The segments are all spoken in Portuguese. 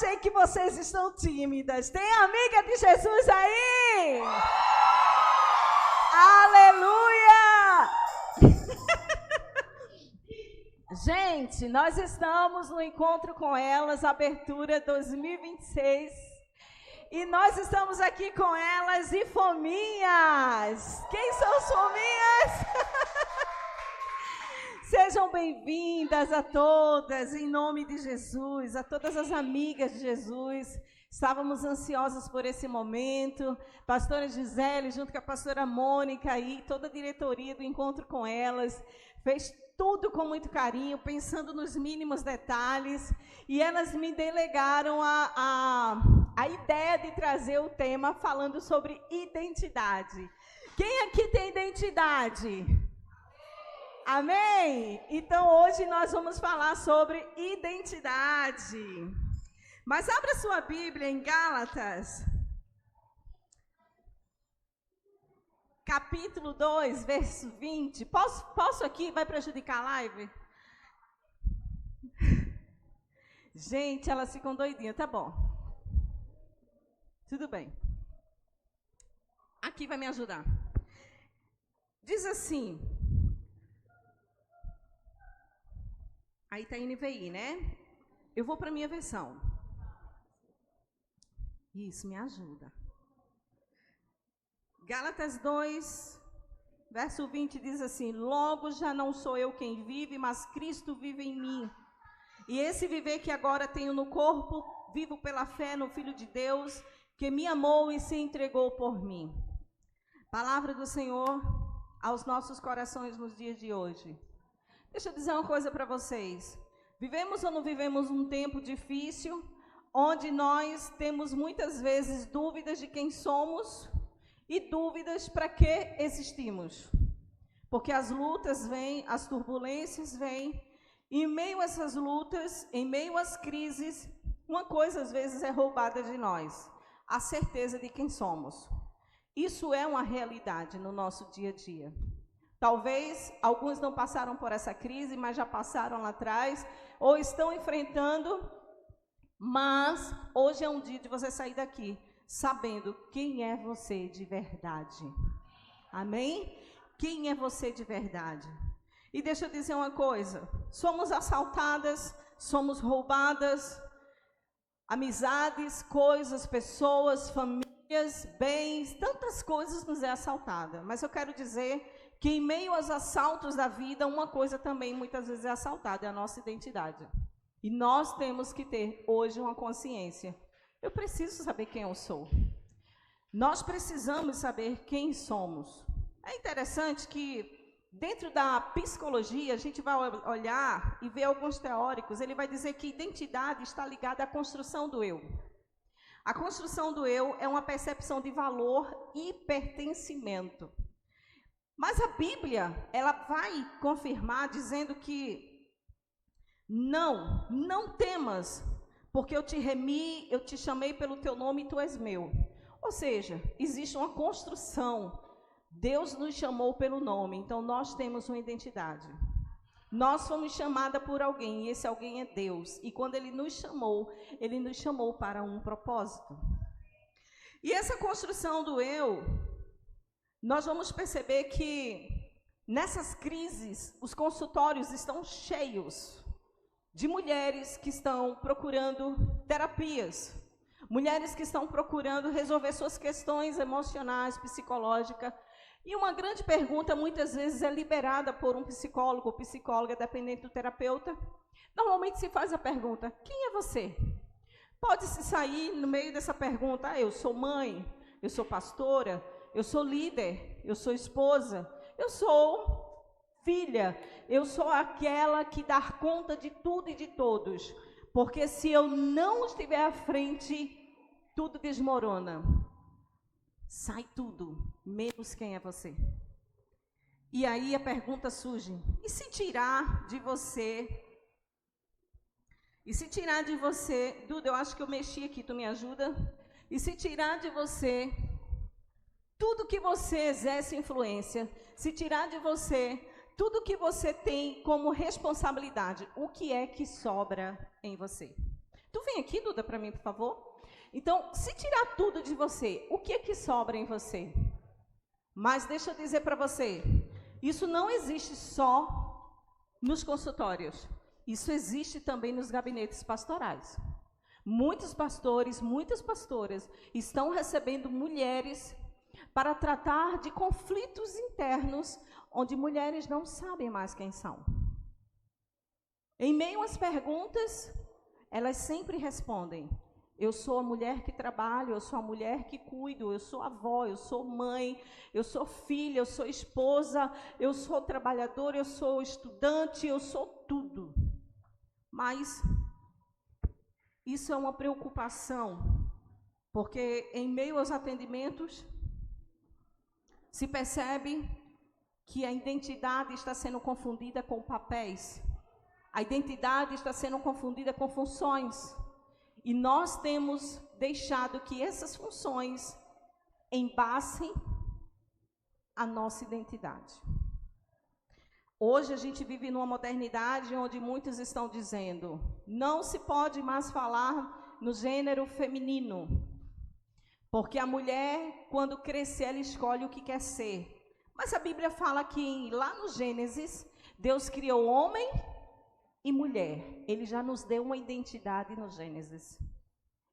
achei que vocês estão tímidas. Tem amiga de Jesus aí? Aleluia! Gente, nós estamos no Encontro com Elas, abertura 2026. E nós estamos aqui com elas e fominhas. Quem são as fominhas? Sejam bem-vindas a todas, em nome de Jesus, a todas as amigas de Jesus. Estávamos ansiosas por esse momento. Pastora Gisele, junto com a pastora Mônica e toda a diretoria do Encontro com Elas, fez tudo com muito carinho, pensando nos mínimos detalhes. E elas me delegaram a ideia de trazer o tema falando sobre identidade. Quem aqui tem identidade? Amém? Então, hoje nós vamos falar sobre identidade. Mas abra sua Bíblia em Gálatas, capítulo 2, verso 20. Posso aqui? Vai prejudicar a live? Gente, elas ficam doidinhas. Tá bom. Tudo bem. Aqui vai me ajudar. Diz assim... Aí está NVI, né? Eu vou para a minha versão. Isso, me ajuda. Gálatas 2, verso 20 diz assim: logo já não sou eu quem vive, mas Cristo vive em mim. E esse viver que agora tenho no corpo, vivo pela fé no Filho de Deus, que me amou e se entregou por mim. Palavra do Senhor aos nossos corações nos dias de hoje. Deixa eu dizer uma coisa para vocês. Vivemos ou não vivemos um tempo difícil, onde nós temos muitas vezes dúvidas de quem somos e dúvidas para que existimos. Porque as lutas vêm, as turbulências vêm, e em meio a essas lutas, em meio às crises, uma coisa às vezes é roubada de nós: a certeza de quem somos. Isso é uma realidade no nosso dia a dia. Talvez alguns não passaram por essa crise, mas já passaram lá atrás, ou estão enfrentando, mas hoje é um dia de você sair daqui sabendo quem é você de verdade. Amém? Quem é você de verdade? E deixa eu dizer uma coisa: somos assaltadas, somos roubadas, amizades, coisas, pessoas, famílias, bens, tantas coisas nos é assaltada. Mas eu quero dizer que em meio aos assaltos da vida, uma coisa também muitas vezes é assaltada, é a nossa identidade. E nós temos que ter hoje uma consciência. Eu preciso saber quem eu sou. Nós precisamos saber quem somos. É interessante que dentro da psicologia, a gente vai olhar e ver alguns teóricos, ele vai dizer que identidade está ligada à construção do eu. A construção do eu é uma percepção de valor e pertencimento. Mas a Bíblia, ela vai confirmar dizendo que não temas, porque eu te remi, eu te chamei pelo teu nome e tu és meu. Ou seja, existe uma construção. Deus nos chamou pelo nome, então nós temos uma identidade. Nós fomos chamadas por alguém, e esse alguém é Deus. E quando Ele nos chamou para um propósito. E essa construção do eu, nós vamos perceber que nessas crises, os consultórios estão cheios de mulheres que estão procurando terapias, mulheres que estão procurando resolver suas questões emocionais, psicológicas. E uma grande pergunta, muitas vezes, é liberada por um psicólogo ou psicóloga, dependente do terapeuta. Normalmente se faz a pergunta: quem é você? Pode-se sair no meio dessa pergunta: eu sou mãe, eu sou pastora, eu sou líder, eu sou esposa, eu sou filha, eu sou aquela que dá conta de tudo e de todos. Porque se eu não estiver à frente, tudo desmorona. Sai tudo, menos quem é você. E aí a pergunta surge: e se tirar de você? E se tirar de você, Duda, eu acho que eu mexi aqui, tu me ajuda? E se tirar de você tudo que você exerce influência, se tirar de você tudo que você tem como responsabilidade, o que é que sobra em você? Tu Vem aqui, Duda, para mim, por favor. Então, se tirar tudo de você, o que é que sobra em você? Mas deixa eu dizer para você, isso não existe só nos consultórios. Isso existe também nos gabinetes pastorais. Muitos pastores, muitas pastoras estão recebendo mulheres para tratar de conflitos internos, onde mulheres não sabem mais quem são. Em meio às perguntas, elas sempre respondem: eu sou a mulher que trabalho, eu sou a mulher que cuido, eu sou avó, eu sou mãe, eu sou filha, eu sou esposa, eu sou trabalhadora, eu sou estudante, eu sou tudo. Mas isso é uma preocupação, porque em meio aos atendimentos se percebe que a identidade está sendo confundida com papéis, a identidade está sendo confundida com funções, e nós temos deixado que essas funções embasem a nossa identidade. Hoje a gente vive numa modernidade onde muitos estão dizendo: não se pode mais falar no gênero feminino, porque a mulher, quando crescer, ela escolhe o que quer ser. Mas a Bíblia fala que lá no Gênesis, Deus criou homem e mulher. Ele já nos deu uma identidade no Gênesis.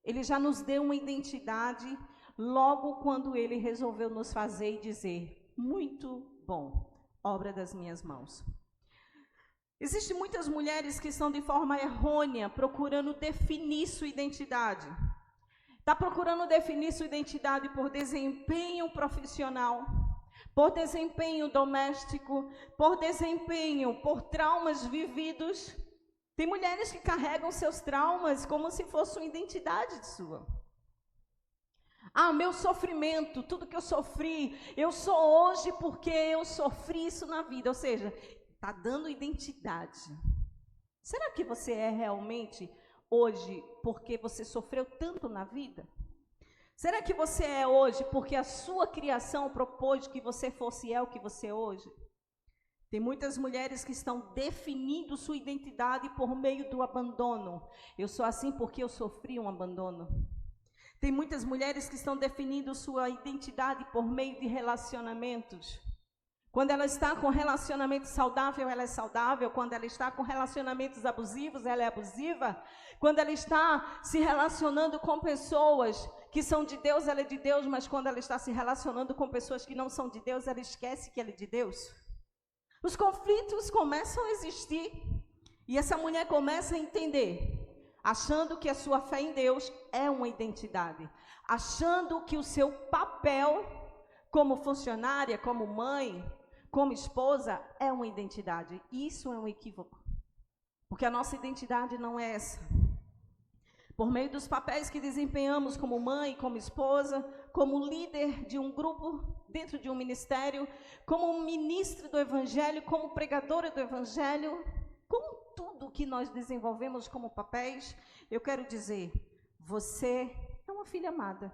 Ele já nos deu uma identidade logo quando ele resolveu nos fazer e dizer: muito bom, obra das minhas mãos. Existem muitas mulheres que estão de forma errônea procurando definir sua identidade. Está procurando definir sua identidade por desempenho profissional, por desempenho doméstico, por desempenho, por traumas vividos. Tem mulheres que carregam seus traumas como se fosse uma identidade sua. Ah, meu sofrimento, tudo que eu sofri, eu sou hoje porque eu sofri isso na vida. Ou seja, está dando identidade. Será que você é realmente hoje porque você sofreu tanto na vida? Será que você é hoje porque a sua criação propôs que você fosse o que você é hoje? Tem muitas mulheres que estão definindo sua identidade por meio do abandono. Eu sou assim porque eu sofri um abandono. Tem muitas mulheres que estão definindo sua identidade por meio de relacionamentos. Quando ela está com relacionamento saudável, ela é saudável. Quando ela está com relacionamentos abusivos, ela é abusiva. Quando ela está se relacionando com pessoas que são de Deus, ela é de Deus. Mas quando ela está se relacionando com pessoas que não são de Deus, ela esquece que ela é de Deus. Os conflitos começam a existir. E essa mulher começa a entender, achando que a sua fé em Deus é uma identidade. Achando que o seu papel como funcionária, como mãe, como esposa, é uma identidade. Isso é um equívoco. Porque a nossa identidade não é essa. Por meio dos papéis que desempenhamos como mãe, como esposa, como líder de um grupo dentro de um ministério, como um ministro do Evangelho, como pregadora do Evangelho, com tudo que nós desenvolvemos como papéis, eu quero dizer, você é uma filha amada.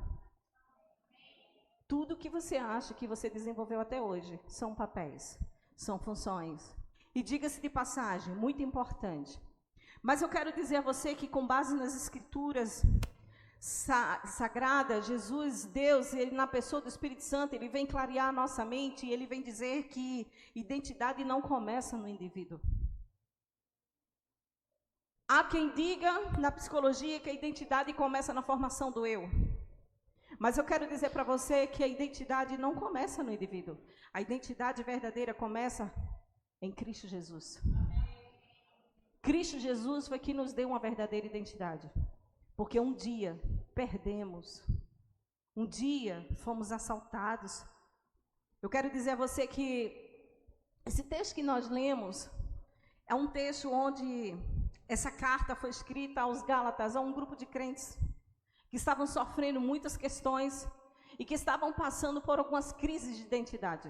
Tudo que você acha que você desenvolveu até hoje são papéis, são funções. E diga-se de passagem, muito importante. Mas eu quero dizer a você que com base nas escrituras sagradas, Jesus, Deus, ele na pessoa do Espírito Santo, ele vem clarear a nossa mente e ele vem dizer que identidade não começa no indivíduo. Há quem diga na psicologia que a identidade começa na formação do eu. Mas eu quero dizer para você que a identidade não começa no indivíduo. A identidade verdadeira começa em Cristo Jesus. Cristo Jesus foi que nos deu uma verdadeira identidade. Porque um dia perdemos. Um dia fomos assaltados. Eu quero dizer a você que esse texto que nós lemos é um texto onde essa carta foi escrita aos Gálatas, a um grupo de crentes que estavam sofrendo muitas questões e que estavam passando por algumas crises de identidade.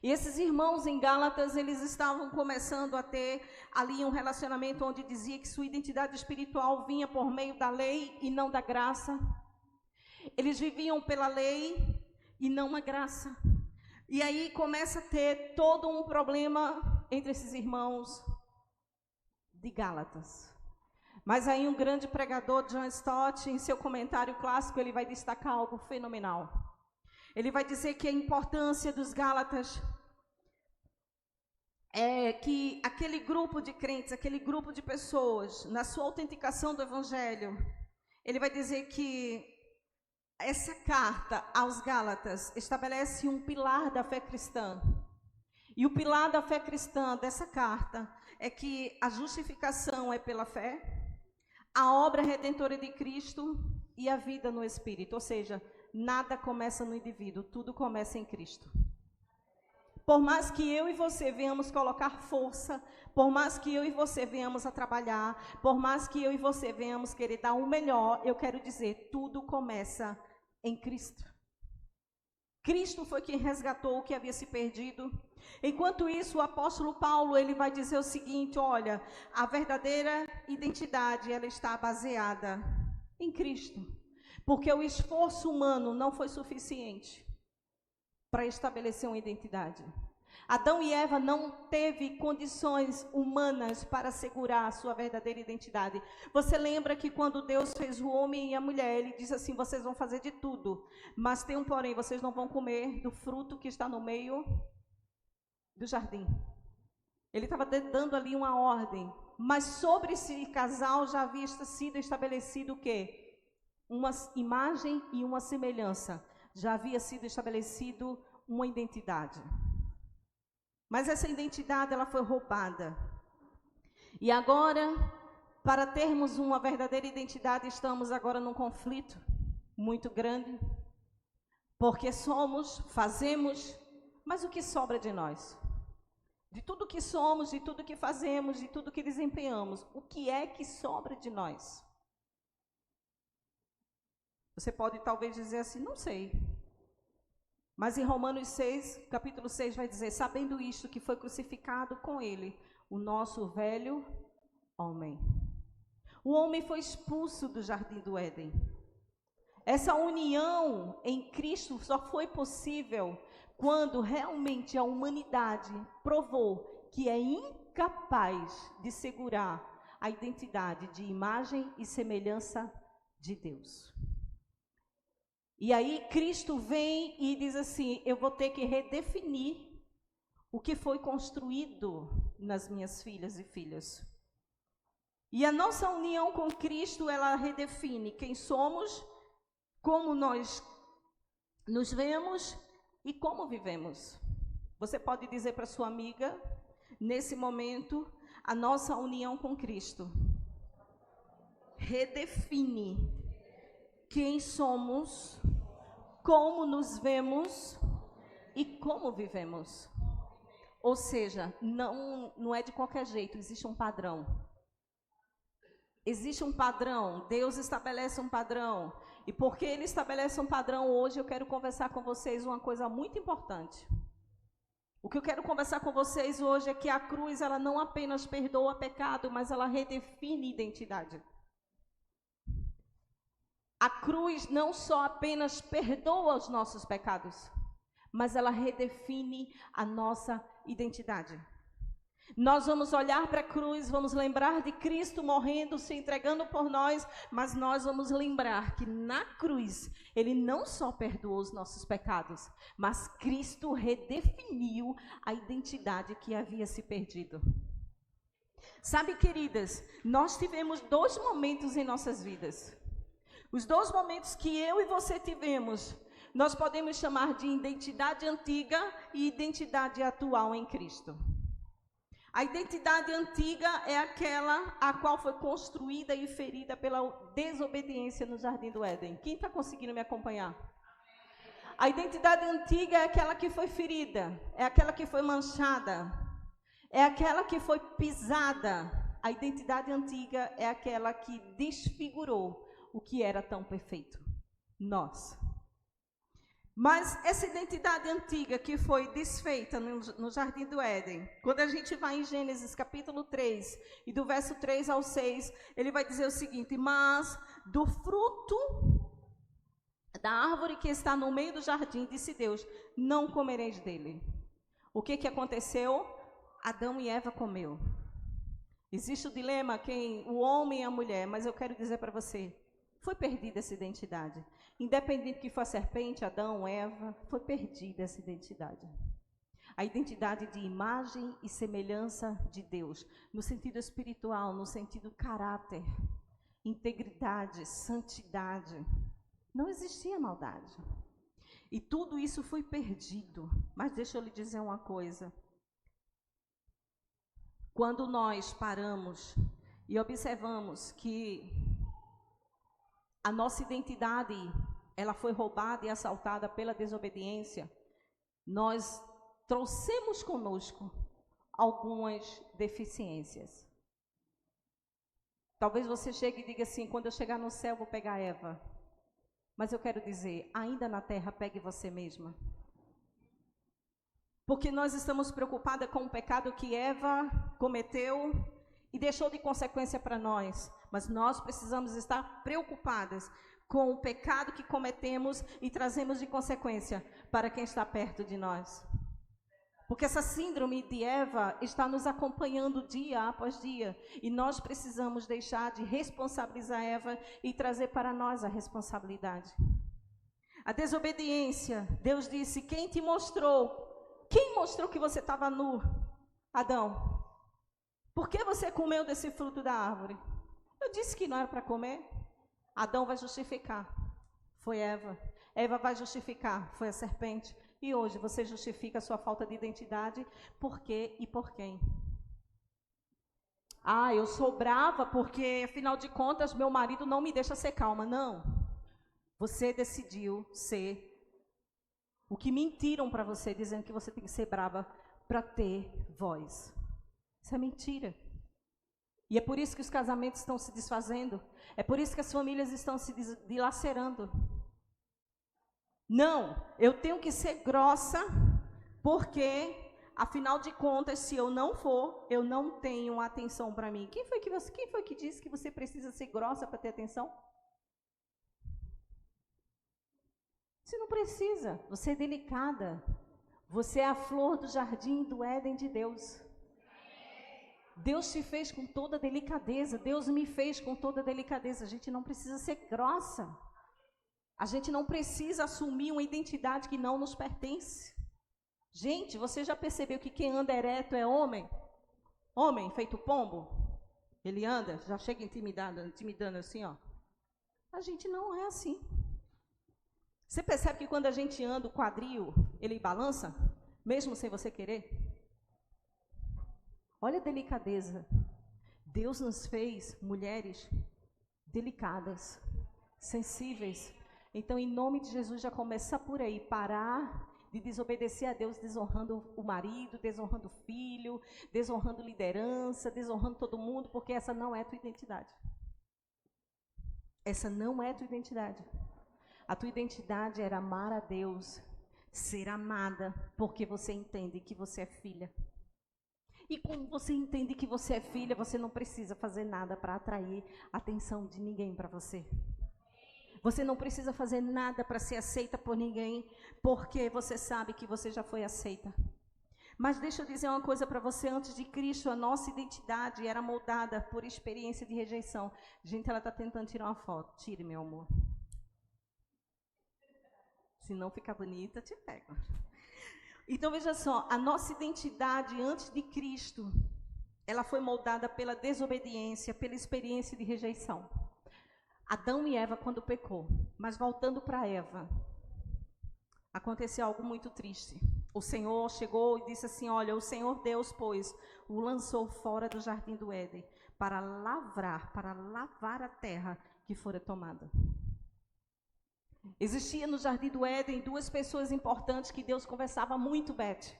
E esses irmãos em Gálatas, eles estavam começando a ter ali um relacionamento onde dizia que sua identidade espiritual vinha por meio da lei e não da graça. Eles viviam pela lei e não a graça. E aí começa a ter todo um problema entre esses irmãos de Gálatas. Mas aí um grande pregador, John Stott, em seu comentário clássico, ele vai destacar algo fenomenal. Ele vai dizer que a importância dos Gálatas é que aquele grupo de crentes, aquele grupo de pessoas, na sua autenticação do Evangelho, ele vai dizer que essa carta aos Gálatas estabelece um pilar da fé cristã. E o pilar da fé cristã dessa carta é que a justificação é pela fé, a obra redentora de Cristo e a vida no Espírito. Ou seja, nada começa no indivíduo, tudo começa em Cristo. Por mais que eu e você venhamos colocar força, por mais que eu e você venhamos a trabalhar, por mais que eu e você venhamos querer dar o melhor, eu quero dizer, tudo começa em Cristo. Cristo foi quem resgatou o que havia se perdido. Enquanto isso, o apóstolo Paulo, ele vai dizer o seguinte, olha, a verdadeira identidade, ela está baseada em Cristo. Porque o esforço humano não foi suficiente para estabelecer uma identidade. Adão e Eva não teve condições humanas para assegurar a sua verdadeira identidade. Você lembra que quando Deus fez o homem e a mulher, ele disse assim, vocês vão fazer de tudo, mas tem um porém, vocês não vão comer do fruto que está no meio do jardim. Ele estava dando ali uma ordem, mas sobre esse casal já havia sido estabelecido o quê? Uma imagem e uma semelhança. Já havia sido estabelecido uma identidade. Mas essa identidade, ela foi roubada. E agora, para termos uma verdadeira identidade, estamos agora num conflito muito grande. Porque somos, fazemos, mas o que sobra de nós? De tudo que somos, de tudo que fazemos, de tudo que desempenhamos, o que é que sobra de nós? Você pode talvez dizer assim, não sei. Mas em Romanos 6, capítulo 6 vai dizer, sabendo isto, que foi crucificado com ele, o nosso velho homem. O homem foi expulso do jardim do Éden. Essa união em Cristo só foi possível quando realmente a humanidade provou que é incapaz de segurar a identidade de imagem e semelhança de Deus. E aí Cristo vem e diz assim, eu vou ter que redefinir o que foi construído nas minhas filhas e filhos. E a nossa união com Cristo, ela redefine quem somos, como nós nos vemos e como vivemos. Você pode dizer para sua amiga, nesse momento, a nossa união com Cristo redefine quem somos, como nos vemos e como vivemos. Ou seja, não é de qualquer jeito, existe um padrão. Existe um padrão, Deus estabelece um padrão. E porque Ele estabelece um padrão, hoje eu quero conversar com vocês uma coisa muito importante. O que eu quero conversar com vocês hoje é que a cruz, ela não apenas perdoa pecado, mas ela redefine identidade. A cruz não só apenas perdoa os nossos pecados, mas ela redefine a nossa identidade. Nós vamos olhar para a cruz, vamos lembrar de Cristo morrendo, se entregando por nós, mas nós vamos lembrar que na cruz, Ele não só perdoou os nossos pecados, mas Cristo redefiniu a identidade que havia se perdido. Sabe, queridas, nós tivemos 2 momentos em nossas vidas. Os 2 momentos que eu e você tivemos, nós podemos chamar de identidade antiga e identidade atual em Cristo. A identidade antiga é aquela a qual foi construída e ferida pela desobediência no Jardim do Éden. Quem está conseguindo me acompanhar? A identidade antiga é aquela que foi ferida, é aquela que foi manchada, é aquela que foi pisada. A identidade antiga é aquela que desfigurou o que era tão perfeito, nós. Mas essa identidade antiga que foi desfeita no Jardim do Éden, quando a gente vai em Gênesis capítulo 3, e do verso 3 ao 6, ele vai dizer o seguinte, mas do fruto da árvore que está no meio do jardim, disse Deus, não comereis dele. O que aconteceu? Adão e Eva comeu. Existe o dilema, o homem e a mulher, mas eu quero dizer para você, foi perdida essa identidade. Independente que foi a serpente, Adão, Eva, foi perdida essa identidade. A identidade de imagem e semelhança de Deus, no sentido espiritual, no sentido caráter, integridade, santidade. Não existia maldade. E tudo isso foi perdido. Mas deixa eu lhe dizer uma coisa. Quando nós paramos e observamos que a nossa identidade, ela foi roubada e assaltada pela desobediência, nós trouxemos conosco algumas deficiências. Talvez você chegue e diga assim, quando eu chegar no céu vou pegar Eva. Mas eu quero dizer, ainda na terra, pegue você mesma. Porque nós estamos preocupadas com o pecado que Eva cometeu e deixou de consequência para nós. Mas nós precisamos estar preocupadas com o pecado que cometemos e trazemos de consequência para quem está perto de nós. Porque essa síndrome de Eva está nos acompanhando dia após dia. E nós precisamos deixar de responsabilizar Eva e trazer para nós a responsabilidade. A desobediência, Deus disse, quem mostrou que você estava nu? Adão. Por que você comeu desse fruto da árvore? Eu disse que não era para comer. Adão vai justificar. Foi Eva. Eva vai justificar. Foi a serpente. E hoje você justifica a sua falta de identidade. Por quê e por quem? Ah, eu sou brava porque, afinal de contas, meu marido não me deixa ser calma. Não. Você decidiu ser o que mentiram para você, dizendo que você tem que ser brava para ter voz. Isso é mentira. E é por isso que os casamentos estão se desfazendo. É por isso que as famílias estão se dilacerando. Não, eu tenho que ser grossa, porque, afinal de contas, se eu não for, eu não tenho atenção para mim. Quem foi que disse que você precisa ser grossa para ter atenção? Você não precisa, você é delicada. Você é a flor do jardim do Éden de Deus. Deus te fez com toda delicadeza, Deus me fez com toda delicadeza. A gente não precisa ser grossa. A gente não precisa assumir uma identidade que não nos pertence. Gente, você já percebeu que quem anda ereto é homem? Homem feito pombo? Ele anda, já chega intimidando assim, ó. A gente não é assim. Você percebe que quando a gente anda, o quadril, ele balança, mesmo sem você querer? Olha a delicadeza. Deus nos fez mulheres delicadas, sensíveis. Então, em nome de Jesus, já começa por aí, parar de desobedecer a Deus, desonrando o marido, desonrando o filho, desonrando liderança, desonrando todo mundo, porque essa não é a tua identidade. Essa não é a tua identidade. A tua identidade era amar a Deus, ser amada, porque você entende que você é filha. E como você entende que você é filha, você não precisa fazer nada para atrair a atenção de ninguém para você. Você não precisa fazer nada para ser aceita por ninguém, porque você sabe que você já foi aceita. Mas deixa eu dizer uma coisa para você, antes de Cristo, a nossa identidade era moldada por experiência de rejeição. Gente, ela está tentando tirar uma foto. Tire, meu amor. Se não ficar bonita, te pego. Então, veja só, a nossa identidade antes de Cristo, ela foi moldada pela desobediência, pela experiência de rejeição. Adão e Eva quando pecou, mas voltando para Eva, aconteceu algo muito triste. O Senhor chegou e disse assim, olha, o Senhor Deus, pois, o lançou fora do jardim do Éden para lavar a terra que fora tomada. Existia no jardim do Éden duas pessoas importantes que Deus conversava muito, Beth.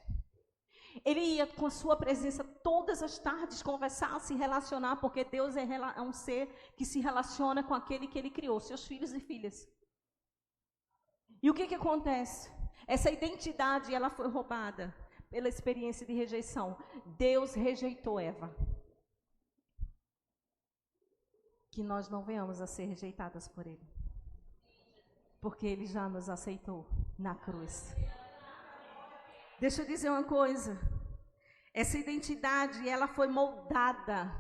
Ele ia com a sua presença todas as tardes conversar, se relacionar, porque Deus é um ser que se relaciona com aquele que Ele criou, seus filhos e filhas. E o que acontece? Essa identidade, ela foi roubada pela experiência de rejeição. Deus rejeitou Eva. Que nós não venhamos a ser rejeitadas por Ele. Porque Ele já nos aceitou na cruz. Deixa eu dizer uma coisa. Essa identidade, ela foi moldada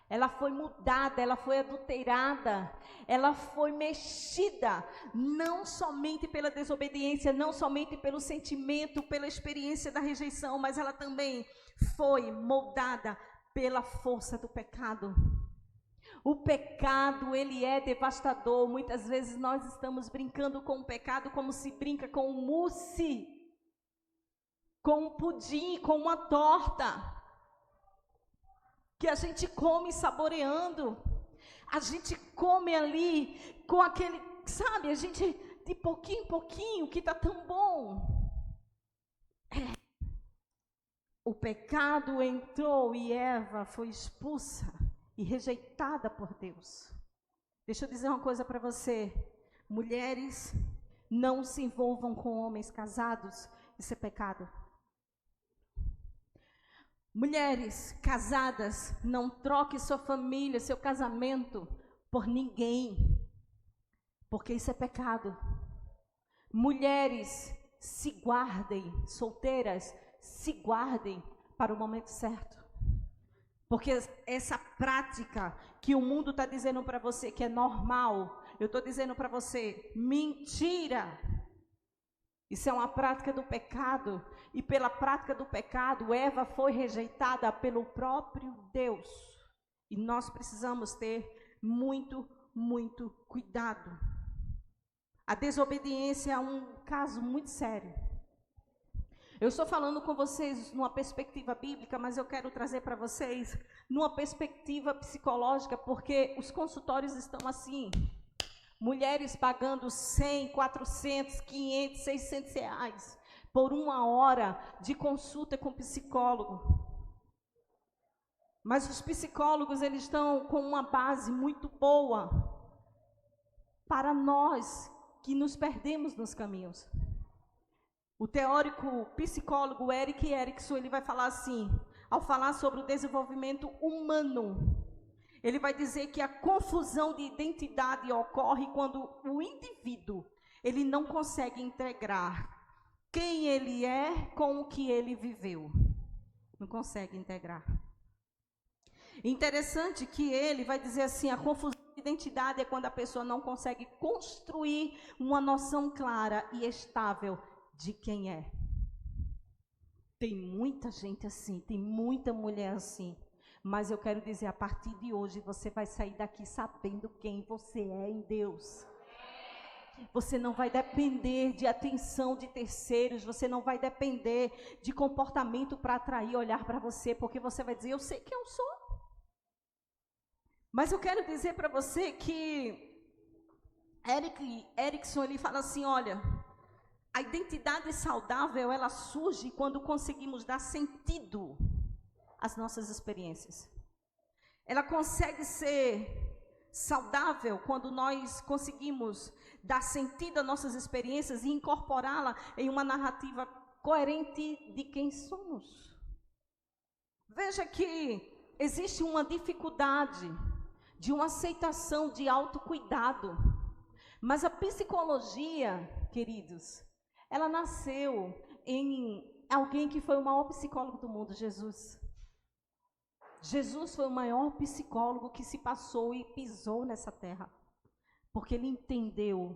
ela foi mudada, ela foi adulterada, ela foi mexida, não somente pela desobediência, não somente pelo sentimento, pela experiência da rejeição, mas ela também foi moldada pela força do pecado. O pecado, ele é devastador. Muitas vezes nós estamos brincando com o pecado como se brinca com um mousse, com um pudim, com uma torta, que a gente come saboreando, a gente come ali com aquele, sabe, a gente de pouquinho em pouquinho, que está tão bom. O pecado entrou e Eva foi expulsa e rejeitada por Deus. Deixa eu dizer uma coisa para você, mulheres, não se envolvam com homens casados, isso é pecado. Mulheres casadas, não troque sua família, seu casamento por ninguém, porque isso é pecado. Mulheres, se guardem, solteiras, se guardem para o momento certo. Porque essa prática que o mundo está dizendo para você que é normal, eu estou dizendo para você, mentira. Isso é uma prática do pecado, e pela prática do pecado, Eva foi rejeitada pelo próprio Deus. E nós precisamos ter muito, muito cuidado. A desobediência é um caso muito sério. Eu estou falando com vocês numa perspectiva bíblica, mas eu quero trazer para vocês numa perspectiva psicológica, porque os consultórios estão assim. Mulheres pagando 100, 400, 500, 600 reais por uma hora de consulta com psicólogo. Mas os psicólogos, eles estão com uma base muito boa para nós que nos perdemos nos caminhos. O teórico psicólogo Erik Erikson, ele vai falar assim, ao falar sobre o desenvolvimento humano, ele vai dizer que a confusão de identidade ocorre quando o indivíduo, ele não consegue integrar quem ele é com o que ele viveu. Não consegue integrar. Interessante que ele vai dizer assim, a confusão de identidade é quando a pessoa não consegue construir uma noção clara e estável de quem é. Tem muita gente assim, tem muita mulher assim. Mas eu quero dizer, a partir de hoje, você vai sair daqui sabendo quem você é em Deus. Você não vai depender de atenção de terceiros, você não vai depender de comportamento para atrair, olhar para você, porque você vai dizer, eu sei quem eu sou. Mas eu quero dizer para você que Erik Erikson, ele fala assim, olha, a identidade saudável, ela surge quando conseguimos dar sentido as nossas experiências. Ela consegue ser saudável quando nós conseguimos dar sentido às nossas experiências e incorporá-la em uma narrativa coerente de quem somos. Veja que existe uma dificuldade de uma aceitação de autocuidado, mas a psicologia, queridos, ela nasceu em alguém que foi o maior psicólogo do mundo, Jesus. Jesus foi o maior psicólogo que se passou e pisou nessa terra, porque ele entendeu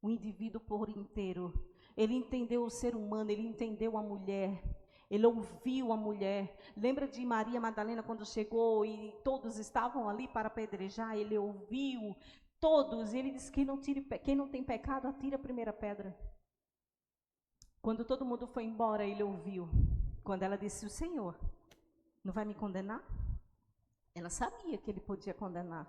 o indivíduo por inteiro, ele entendeu o ser humano, ele entendeu a mulher, ele ouviu a mulher. Lembra de Maria Madalena quando chegou e todos estavam ali para apedrejar? Ele ouviu todos, e ele disse, quem não tem pecado, atira a primeira pedra. Quando todo mundo foi embora, ele ouviu, quando ela disse, o Senhor não vai me condenar? Ela sabia que ele podia condenar.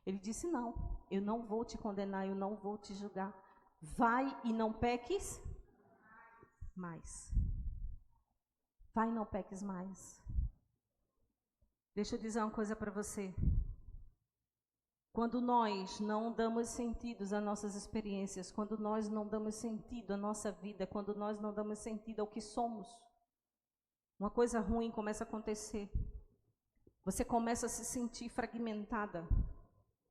Ele disse, não, eu não vou te condenar, eu não vou te julgar. Vai e não peques mais. Vai e não peques mais. Deixa eu dizer uma coisa para você. Quando nós não damos sentidos às nossas experiências, quando nós não damos sentido à nossa vida, quando nós não damos sentido ao que somos, uma coisa ruim começa a acontecer. Você começa a se sentir fragmentada.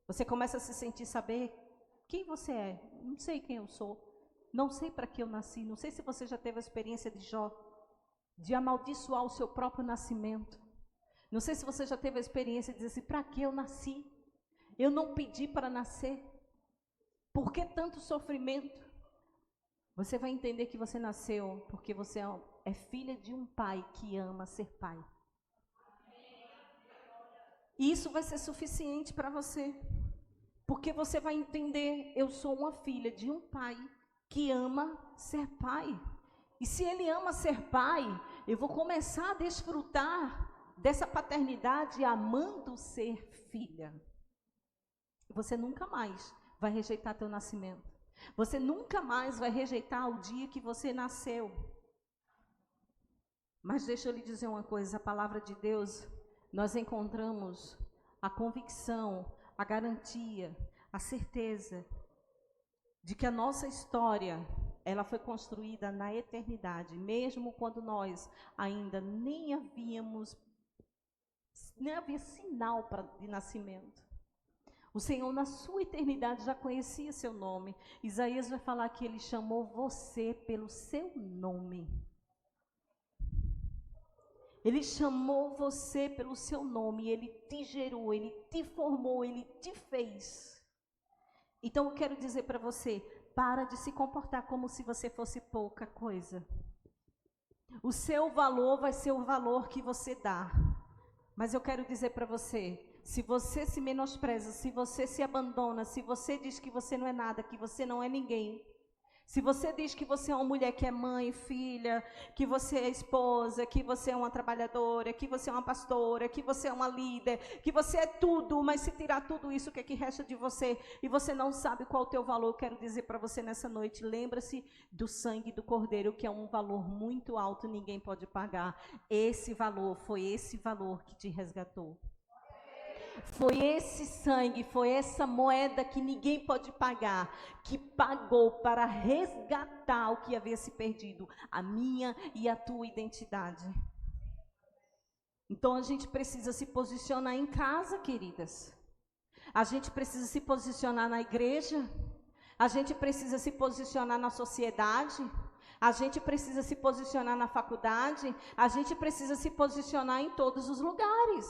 Você começa a se sentir saber quem você é. Não sei quem eu sou. Não sei para que eu nasci. Não sei se você já teve a experiência de Jó, de amaldiçoar o seu próprio nascimento. Não sei se você já teve a experiência de dizer assim, para que eu nasci? Eu não pedi para nascer. Por que tanto sofrimento? Você vai entender que você nasceu porque você é filha de um pai que ama ser pai. E isso vai ser suficiente para você. Porque você vai entender, eu sou uma filha de um pai que ama ser pai. E se ele ama ser pai, eu vou começar a desfrutar dessa paternidade amando ser filha. Você nunca mais vai rejeitar teu nascimento. Você nunca mais vai rejeitar o dia que você nasceu. Mas deixa eu lhe dizer uma coisa, a palavra de Deus, nós encontramos a convicção, a garantia, a certeza de que a nossa história, ela foi construída na eternidade, mesmo quando nós ainda nem havia sinal de nascimento. O Senhor, na sua eternidade, já conhecia seu nome. Isaías vai falar que Ele chamou você pelo seu nome. Ele chamou você pelo seu nome, Ele te gerou, Ele te formou, Ele te fez. Então eu quero dizer para você, para de se comportar como se você fosse pouca coisa. O seu valor vai ser o valor que você dá. Mas eu quero dizer para você, se você se menospreza, se você se abandona, se você diz que você não é nada, que você não é ninguém, se você diz que você é uma mulher que é mãe, filha, que você é esposa, que você é uma trabalhadora, que você é uma pastora, que você é uma líder, que você é tudo, mas se tirar tudo isso, o que é que resta de você? E você não sabe qual é o teu valor, eu quero dizer para você nessa noite, lembra-se do sangue do Cordeiro, que é um valor muito alto, ninguém pode pagar. Esse valor, foi esse valor que te resgatou. Foi esse sangue, foi essa moeda que ninguém pode pagar, que pagou para resgatar o que havia se perdido, a minha e a tua identidade. Então a gente precisa se posicionar em casa, queridas. A gente precisa se posicionar na igreja. A gente precisa se posicionar na sociedade. A gente precisa se posicionar na faculdade. A gente precisa se posicionar em todos os lugares.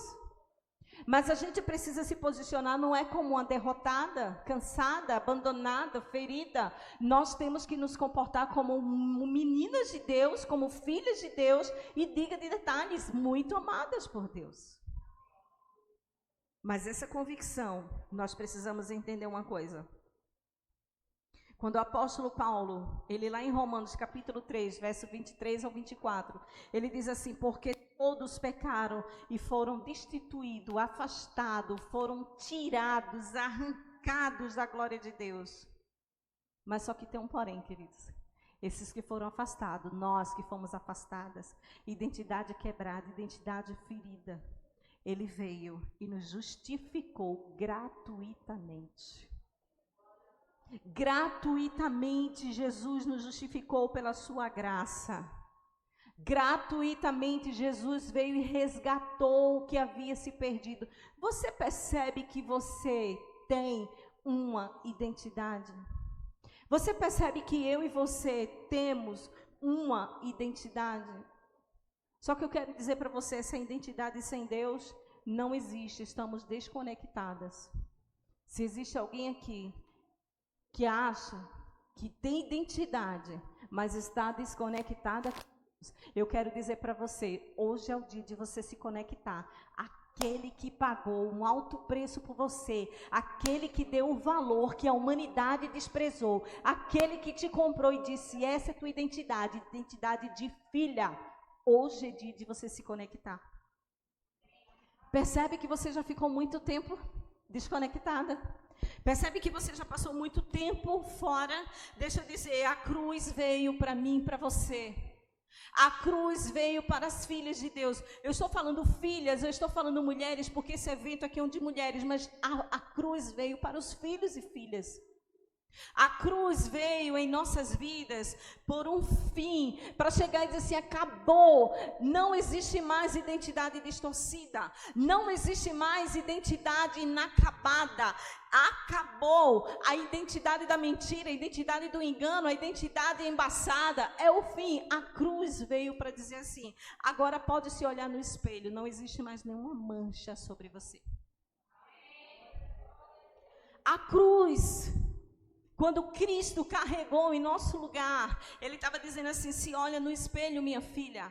Mas a gente precisa se posicionar, não é como uma derrotada, cansada, abandonada, ferida. Nós temos que nos comportar como meninas de Deus, como filhas de Deus, e diga de detalhes, muito amadas por Deus. Mas essa convicção, nós precisamos entender uma coisa. Quando o apóstolo Paulo, ele lá em Romanos capítulo 3, verso 23 ao 24, ele diz assim, porque todos pecaram e foram destituídos, afastados, foram tirados, arrancados da glória de Deus. Mas só que tem um porém, queridos. Esses que foram afastados, nós que fomos afastadas, identidade quebrada, identidade ferida, Ele veio e nos justificou gratuitamente. Gratuitamente, Jesus nos justificou pela sua graça. Gratuitamente, Jesus veio e resgatou o que havia se perdido. Você percebe que você tem uma identidade? Você percebe que eu e você temos uma identidade? Só que eu quero dizer para você, essa identidade sem Deus não existe, estamos desconectadas. Se existe alguém aqui que acha que tem identidade, mas está desconectada, eu quero dizer para você, hoje é o dia de você se conectar. Aquele que pagou um alto preço por você, aquele que deu o valor que a humanidade desprezou, aquele que te comprou e disse, essa é tua identidade, identidade de filha. Hoje é dia de você se conectar. Percebe que você já ficou muito tempo desconectada? Percebe que você já passou muito tempo fora? Deixa eu dizer, a cruz veio para mim e para você. A cruz veio para as filhas de Deus. Eu estou falando filhas, eu estou falando mulheres, porque esse evento aqui é um de mulheres, mas a cruz veio para os filhos e filhas. A cruz veio em nossas vidas por um fim, para chegar e dizer assim, acabou, não existe mais identidade distorcida, não existe mais identidade inacabada, acabou a identidade da mentira, a identidade do engano, a identidade embaçada, é o fim. A cruz veio para dizer assim, agora pode se olhar no espelho, não existe mais nenhuma mancha sobre você. A cruz, quando Cristo carregou em nosso lugar, Ele estava dizendo assim, se olha no espelho, minha filha.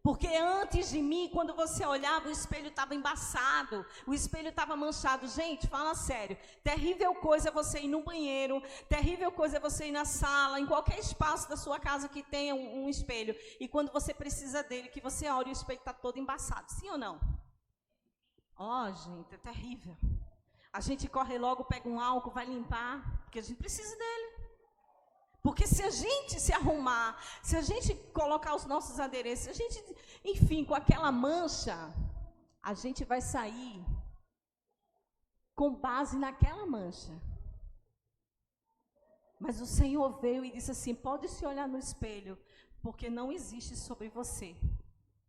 Porque antes de mim, quando você olhava, o espelho estava embaçado, o espelho estava manchado. Gente, fala sério, terrível coisa é você ir no banheiro, terrível coisa é você ir na sala, em qualquer espaço da sua casa que tenha um espelho, e quando você precisa dele, que você olha e o espelho está todo embaçado, sim ou não? Ó, gente, é terrível. A gente corre logo, pega um álcool, vai limpar, porque a gente precisa dele. Porque se a gente se arrumar, se a gente colocar os nossos adereços, se a gente, enfim, com aquela mancha, a gente vai sair com base naquela mancha. Mas o Senhor veio e disse assim, pode se olhar no espelho, porque não existe sobre você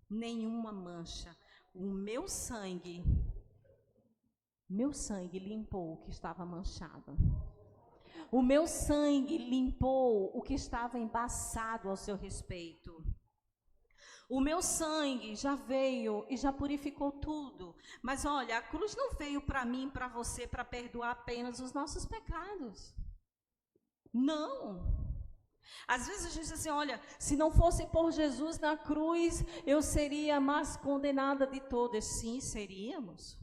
nenhuma mancha. O meu sangue limpou o que estava manchado. O meu sangue limpou o que estava embaçado ao seu respeito. O meu sangue já veio e já purificou tudo. Mas olha, a cruz não veio para mim, para você, para perdoar apenas os nossos pecados. Não. Às vezes a gente diz assim, olha, se não fosse por Jesus na cruz, eu seria a mais condenada de todas. Sim, seríamos.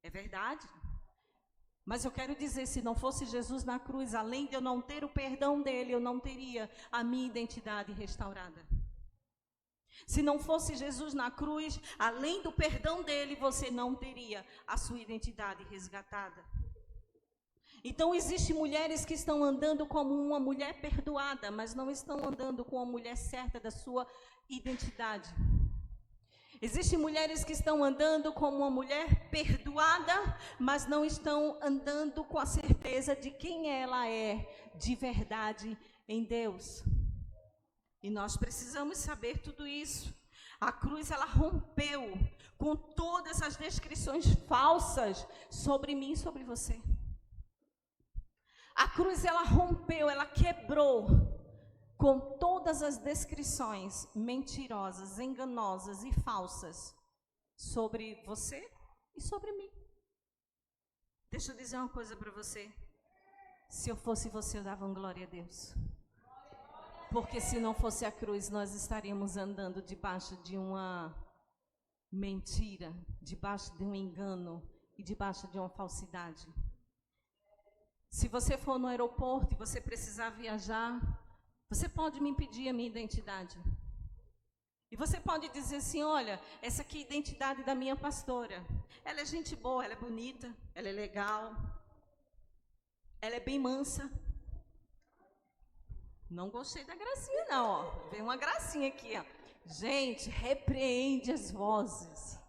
É verdade. Mas eu quero dizer, se não fosse Jesus na cruz, além de eu não ter o perdão dele, eu não teria a minha identidade restaurada. Se não fosse Jesus na cruz, além do perdão dele, você não teria a sua identidade resgatada. Então, existem mulheres que estão andando como uma mulher perdoada, mas não estão andando com a mulher certa da sua identidade. Existem mulheres que estão andando como uma mulher perdoada, mas não estão andando com a certeza de quem ela é de verdade em Deus. E nós precisamos saber tudo isso. A cruz, ela rompeu com todas as descrições falsas sobre mim e sobre você. A cruz, ela rompeu, ela quebrou com todas as descrições mentirosas, enganosas e falsas sobre você e sobre mim. Deixa eu dizer uma coisa para você. Se eu fosse você, eu dava glória a Deus. Porque se não fosse a cruz, nós estaríamos andando debaixo de uma mentira, debaixo de um engano e debaixo de uma falsidade. Se você for no aeroporto e você precisar viajar, você pode me pedir a minha identidade. E você pode dizer assim, olha, essa aqui é a identidade da minha pastora. Ela é gente boa, ela é bonita, ela é legal, ela é bem mansa. Não gostei da gracinha não, ó. Vem uma gracinha aqui, ó. Gente, repreende as vozes.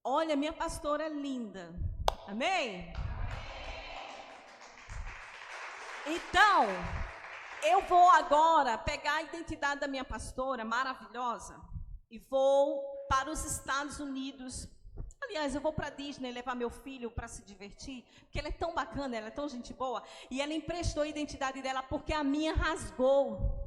Olha, minha pastora é linda. Amém? Então, eu vou agora pegar a identidade da minha pastora, maravilhosa, e vou para os Estados Unidos. Aliás, eu vou para a Disney levar meu filho para se divertir, porque ela é tão bacana, ela é tão gente boa, e ela emprestou a identidade dela porque a minha rasgou.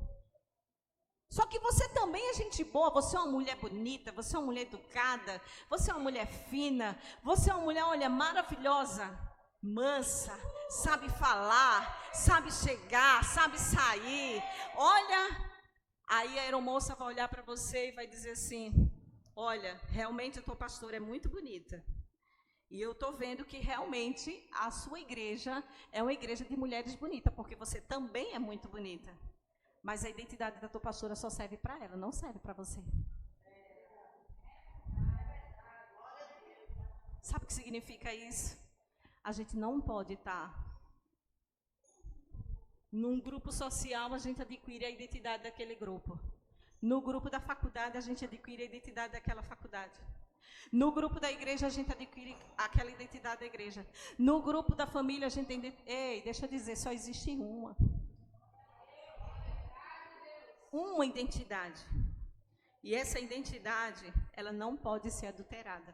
Só que você também é gente boa, você é uma mulher bonita, você é uma mulher educada, você é uma mulher fina, você é uma mulher, olha, maravilhosa, mansa, sabe falar, sabe chegar, sabe sair. Olha, aí a aeromoça vai olhar para você e vai dizer assim, olha, realmente a tua pastora é muito bonita. E eu estou vendo que realmente a sua igreja é uma igreja de mulheres bonitas, porque você também é muito bonita. Mas a identidade da tua pastora só serve para ela, não serve para você. Sabe o que significa isso? A gente não pode estar num grupo social, a gente adquire a identidade daquele grupo. No grupo da faculdade, a gente adquire a identidade daquela faculdade. No grupo da igreja, a gente adquire aquela identidade da igreja. No grupo da família, a gente tem... Ei, deixa eu dizer, só existe uma identidade. E essa identidade, ela não pode ser adulterada.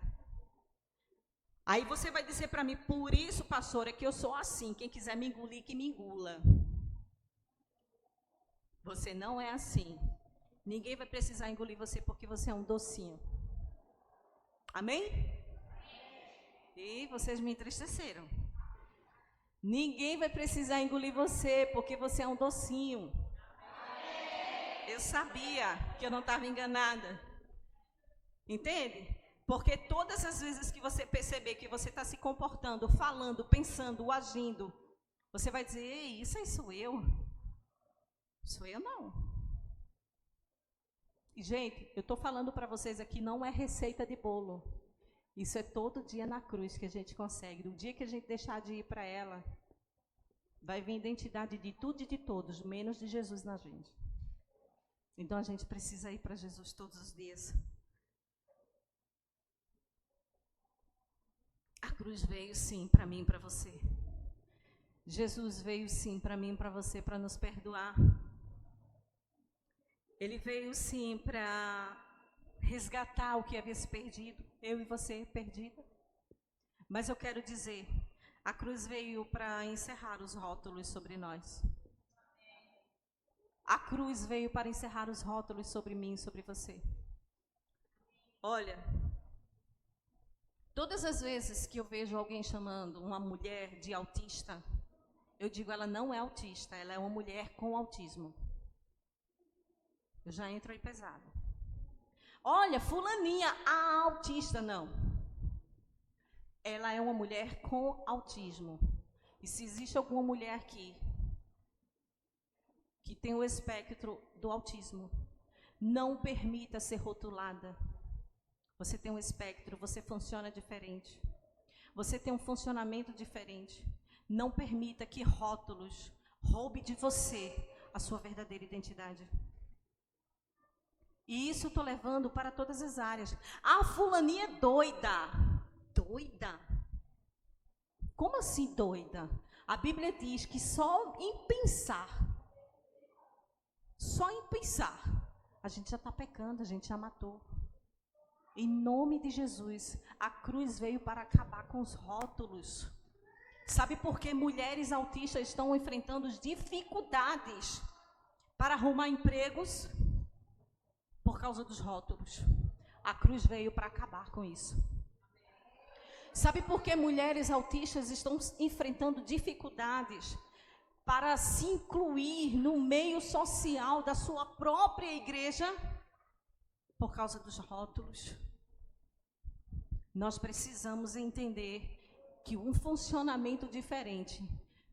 Aí você vai dizer para mim, por isso, pastora, é que eu sou assim. Quem quiser me engolir, que me engula. Você não é assim. Ninguém vai precisar engolir você porque você é um docinho. Amém? E vocês me entristeceram. Ninguém vai precisar engolir você porque você é um docinho. Eu sabia que eu não estava enganada. Entende? Porque todas as vezes que você perceber que você está se comportando, falando, pensando, agindo, você vai dizer, ei, isso aí sou eu. Sou eu não. E, gente, eu estou falando para vocês aqui, não é receita de bolo. Isso é todo dia na cruz que a gente consegue. No dia que a gente deixar de ir para ela, vai vir a identidade de tudo e de todos, menos de Jesus na gente. Então, a gente precisa ir para Jesus todos os dias. A cruz veio, sim, para mim e para você. Jesus veio, sim, para mim e para você, para nos perdoar. Ele veio, sim, para resgatar o que havia se perdido, eu e você perdida. Mas eu quero dizer, a cruz veio para encerrar os rótulos sobre nós. A cruz veio para encerrar os rótulos sobre mim e sobre você. Olha, todas as vezes que eu vejo alguém chamando uma mulher de autista, eu digo, ela não é autista, ela é uma mulher com autismo. Eu já entro aí pesado. Olha, fulaninha, a autista, não. Ela é uma mulher com autismo. E se existe alguma mulher aqui que tem o espectro do autismo, não permita ser rotulada. Você tem um espectro, você funciona diferente. Você tem um funcionamento diferente. Não permita que rótulos roubem de você a sua verdadeira identidade. E isso eu estou levando para todas as áreas. A fulaninha é doida. Doida? Como assim doida? A Bíblia diz que só em pensar, a gente já está pecando, a gente já matou. Em nome de Jesus, a cruz veio para acabar com os rótulos. Sabe por que mulheres autistas estão enfrentando dificuldades para arrumar empregos? Por causa dos rótulos. A cruz veio para acabar com isso. Sabe por que mulheres autistas estão enfrentando dificuldades para se incluir no meio social da sua própria igreja? Por causa dos rótulos. Nós precisamos entender que um funcionamento diferente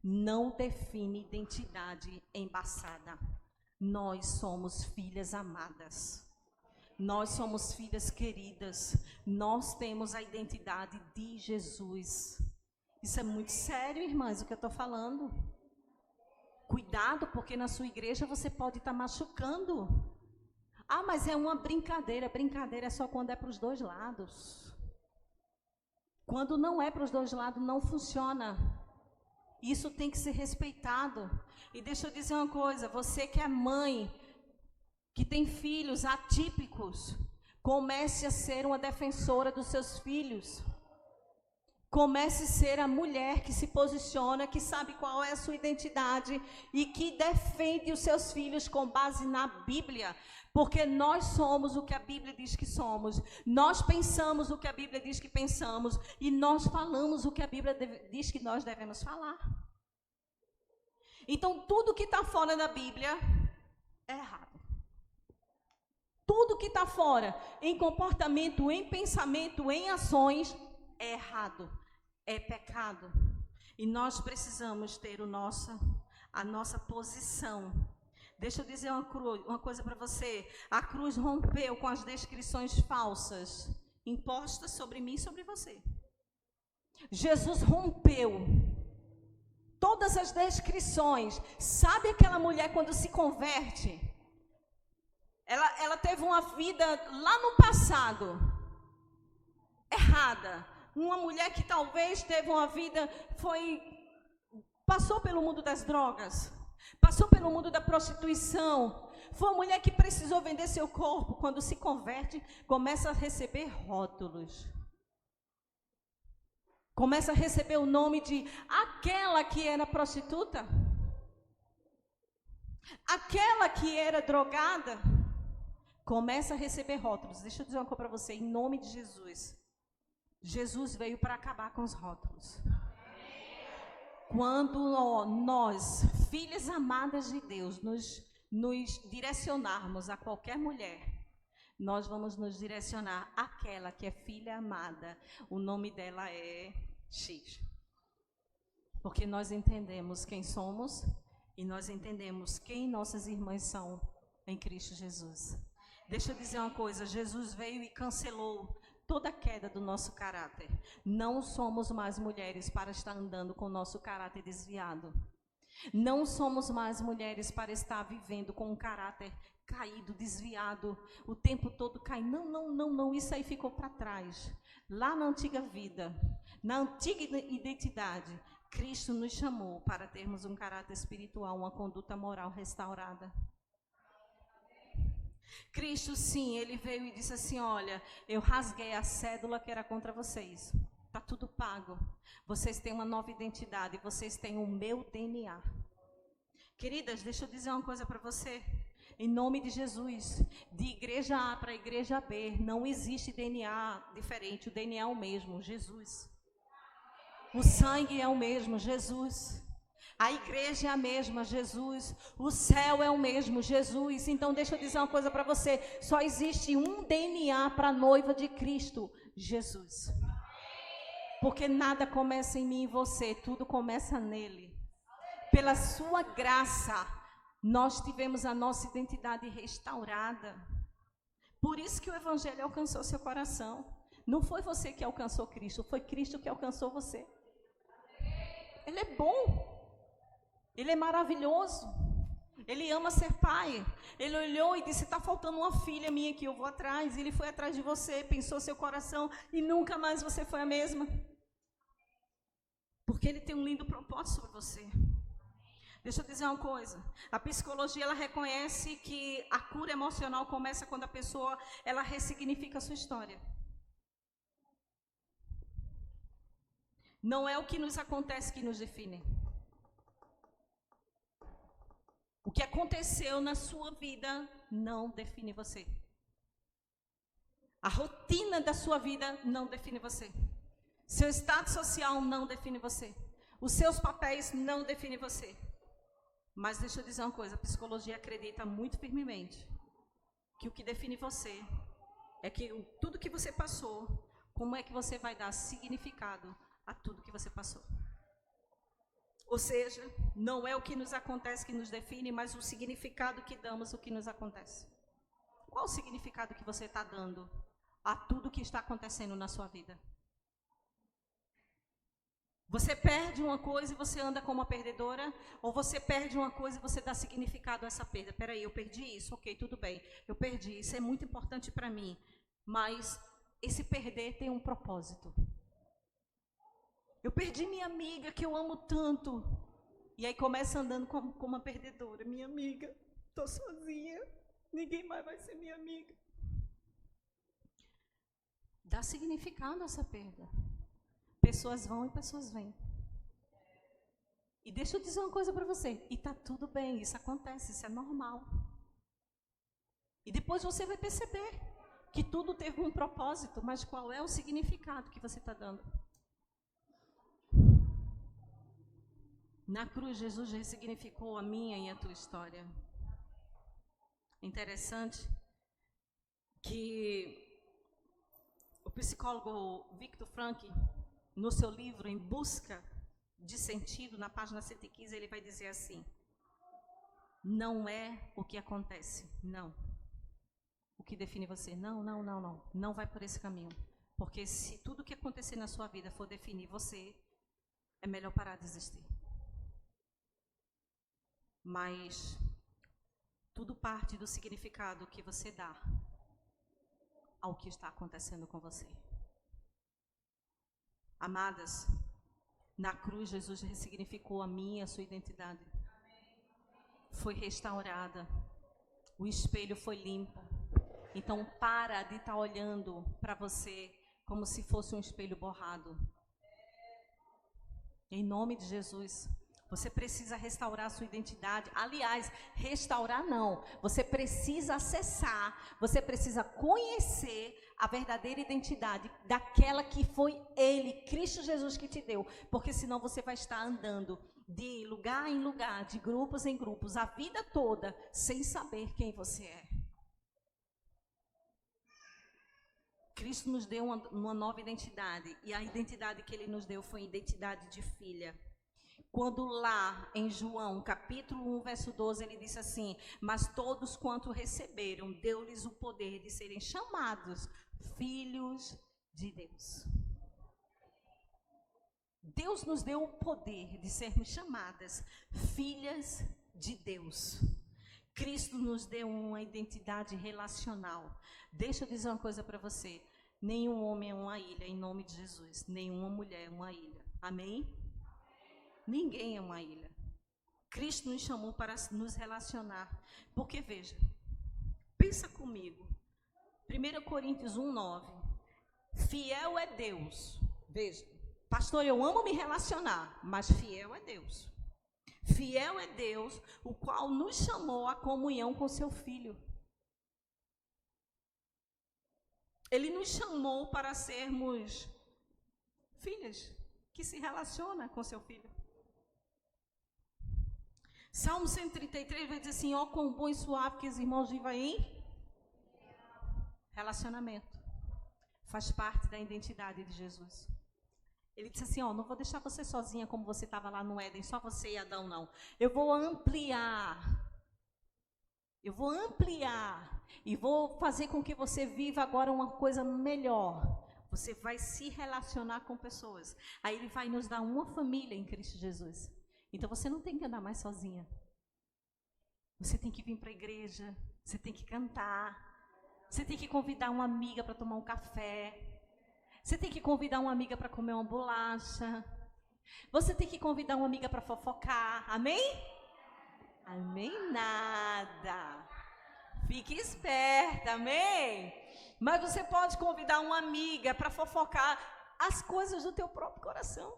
não define identidade embaçada. Nós somos filhas amadas. Nós somos filhas queridas. Nós temos a identidade de Jesus. Isso é muito sério, irmãs, o que eu estou falando. Cuidado, porque na sua igreja você pode estar machucando. Ah, mas é uma brincadeira. Brincadeira é só quando é para os dois lados. Quando não é para os dois lados, não funciona. Isso tem que ser respeitado. E deixa eu dizer uma coisa, você que é mãe, que tem filhos atípicos, comece a ser uma defensora dos seus filhos. Comece a ser a mulher que se posiciona, que sabe qual é a sua identidade e que defende os seus filhos com base na Bíblia. Porque nós somos o que a Bíblia diz que somos. Nós pensamos o que a Bíblia diz que pensamos. E nós falamos o que a Bíblia diz que nós devemos falar. Então, tudo que está fora da Bíblia é errado. Tudo que está fora, em comportamento, em pensamento, em ações, é errado, é pecado. E nós precisamos ter a nossa posição. Deixa eu dizer uma coisa para você. A cruz rompeu com as descrições falsas impostas sobre mim e sobre você. Jesus rompeu todas as descrições. Sabe aquela mulher quando se converte? Ela teve uma vida lá no passado. errada, uma mulher que talvez teve uma vida, passou pelo mundo das drogas, passou pelo mundo da prostituição, foi uma mulher que precisou vender seu corpo, quando se converte, começa a receber rótulos. Começa a receber o nome de aquela que era prostituta, aquela que era drogada. Começa a receber rótulos. Deixa eu dizer uma coisa para você, em nome de Jesus. Jesus veio para acabar com os rótulos. Quando nós, filhas amadas de Deus, nos direcionarmos a qualquer mulher, nós vamos nos direcionar àquela que é filha amada. O nome dela é X. Porque nós entendemos quem somos e nós entendemos quem nossas irmãs são em Cristo Jesus. Deixa eu dizer uma coisa, Jesus veio e cancelou toda a queda do nosso caráter. Não somos mais mulheres para estar andando com o nosso caráter desviado. Não somos mais mulheres para estar vivendo com um caráter caído, desviado, o tempo todo caindo. Não, isso aí ficou para trás. Lá na antiga vida, na antiga identidade, Cristo nos chamou para termos um caráter espiritual, uma conduta moral restaurada. Cristo, sim, ele veio e disse assim, olha, eu rasguei a cédula que era contra vocês. Está tudo pago. Vocês têm uma nova identidade, vocês têm o meu DNA. Queridas, deixa eu dizer uma coisa para você. Em nome de Jesus, de igreja A para igreja B, não existe DNA diferente, o DNA é o mesmo, Jesus. O sangue é o mesmo, Jesus. A igreja é a mesma, Jesus. O céu é o mesmo, Jesus. Então deixa eu dizer uma coisa para você. Só existe um DNA para a noiva de Cristo, Jesus. Porque nada começa em mim e você, tudo começa nele. Pela sua graça, nós tivemos a nossa identidade restaurada. Por isso que o evangelho alcançou seu coração. Não foi você que alcançou Cristo, foi Cristo que alcançou você. Ele é bom. Ele é maravilhoso. Ele ama ser pai. Ele olhou e disse, está faltando uma filha minha aqui, eu vou atrás. Ele foi atrás de você, pensou seu coração e nunca mais você foi a mesma. Porque ele tem um lindo propósito sobre você. Deixa eu dizer uma coisa. A psicologia, ela reconhece que a cura emocional começa quando a pessoa, ela ressignifica a sua história. Não é o que nos acontece que nos define. O que aconteceu na sua vida não define você. A rotina da sua vida não define você. Seu status social não define você. Os seus papéis não definem você. Mas deixa eu dizer uma coisa, a psicologia acredita muito firmemente que o que define você é que tudo que você passou, como é que você vai dar significado a tudo que você passou. Ou seja, não é o que nos acontece que nos define, mas o significado que damos o que nos acontece. Qual o significado que você está dando a tudo que está acontecendo na sua vida? Você perde uma coisa e você anda como uma perdedora? Ou você perde uma coisa e você dá significado a essa perda? Peraí, eu perdi isso, ok, tudo bem, eu perdi, isso é muito importante para mim. Mas esse perder tem um propósito. Eu perdi minha amiga que eu amo tanto. E aí começa andando como uma perdedora. Minha amiga, estou sozinha, ninguém mais vai ser minha amiga. Dá significado a essa perda. Pessoas vão e pessoas vêm. E deixa eu dizer uma coisa para você. E tá tudo bem, isso acontece, isso é normal. E depois você vai perceber que tudo teve um propósito, mas qual é o significado que você está dando? Na cruz, Jesus ressignificou a minha e a tua história. Interessante que o psicólogo Viktor Frankl, no seu livro Em Busca de Sentido, na página 115, ele vai dizer assim: não é o que acontece, não. O que define você, não vai por esse caminho. Porque se tudo que acontecer na sua vida for definir você, é melhor parar de existir. Mas tudo parte do significado que você dá ao que está acontecendo com você. Amadas, na cruz Jesus ressignificou a minha e a sua identidade. Foi restaurada. O espelho foi limpo. Então para de estar olhando para você como se fosse um espelho borrado. Em nome de Jesus. Você precisa restaurar a sua identidade. Aliás, restaurar não. Você precisa acessar, você precisa conhecer a verdadeira identidade daquela que foi Ele, Cristo Jesus, que te deu. Porque senão você vai estar andando de lugar em lugar, de grupos em grupos, a vida toda, sem saber quem você é. Cristo nos deu uma nova identidade. E a identidade que Ele nos deu foi a identidade de filha. Quando lá em João, capítulo 1, verso 12, ele disse assim: mas todos quanto receberam, deu-lhes o poder de serem chamados filhos de Deus. Deus nos deu o poder de sermos chamadas filhas de Deus. Cristo nos deu uma identidade relacional. Deixa eu dizer uma coisa para você. Nenhum homem é uma ilha, em nome de Jesus. Nenhuma mulher é uma ilha. Amém? Ninguém é uma ilha. Cristo nos chamou para nos relacionar. Porque, veja, pensa comigo. 1 Coríntios 1:9. Fiel é Deus. Veja, pastor, eu amo me relacionar, mas fiel é Deus. Fiel é Deus, o qual nos chamou à comunhão com seu Filho. Ele nos chamou para sermos filhas que se relacionam com seu Filho. Salmo 133 vai dizer assim: ó, quão bom e suave que os irmãos vivam em relacionamento. Faz parte da identidade de Jesus. Ele disse assim: ó, não vou deixar você sozinha como você estava lá no Éden, só você e Adão, não. Eu vou ampliar e vou fazer com que você viva agora uma coisa melhor. Você vai se relacionar com pessoas. Aí Ele vai nos dar uma família em Cristo Jesus. Então você não tem que andar mais sozinha. Você tem que vir para a igreja, você tem que cantar, você tem que convidar uma amiga para tomar um café, você tem que convidar uma amiga para comer uma bolacha, você tem que convidar uma amiga para fofocar, amém? Amém nada. Fique esperta, amém? Mas você pode convidar uma amiga para fofocar as coisas do teu próprio coração.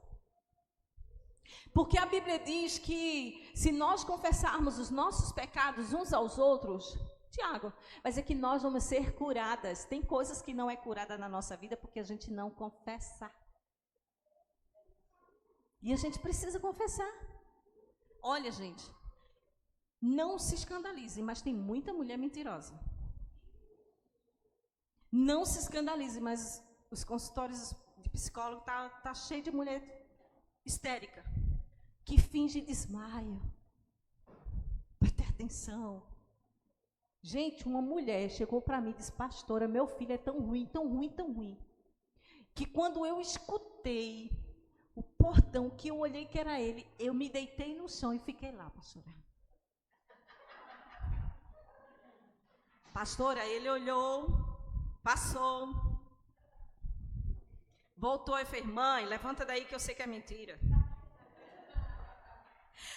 Porque a Bíblia diz que se nós confessarmos os nossos pecados uns aos outros, Tiago, vai dizer que nós vamos ser curadas. Tem coisas que não é curada na nossa vida porque a gente não confessa. E a gente precisa confessar. Olha, gente, não se escandalize, mas tem muita mulher mentirosa. Não se escandalize, mas os consultórios de psicólogo tá cheio de mulher histérica, que finge desmaio para ter atenção. Gente, uma mulher chegou para mim e disse: pastora, meu filho é tão ruim, tão ruim, tão ruim, que quando eu escutei o portão, que eu olhei que era ele, eu me deitei no chão e fiquei lá, pastora. Pastora, ele olhou, passou, voltou e fez: mãe, levanta daí que eu sei que é mentira.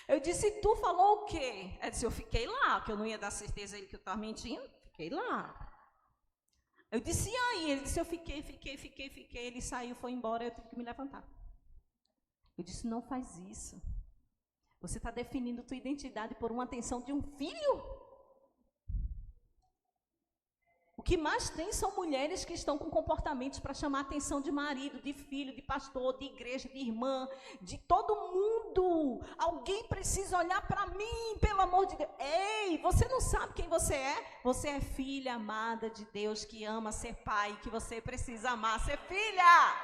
Eu disse: tu falou o quê? Ela disse: eu fiquei lá, que eu não ia dar certeza a ele que eu estava mentindo. Fiquei lá. Eu disse: e aí? Ele disse: eu fiquei. Ele saiu, foi embora, eu tive que me levantar. Eu disse: não faz isso. Você está definindo tua identidade por uma atenção de um filho? O que mais tem são mulheres que estão com comportamentos para chamar a atenção de marido, de filho, de pastor, de igreja, de irmã, de todo mundo. Alguém precisa olhar para mim, pelo amor de Deus. Ei, você não sabe quem você é? Você é filha amada de Deus, que ama ser pai, que você precisa amar ser filha.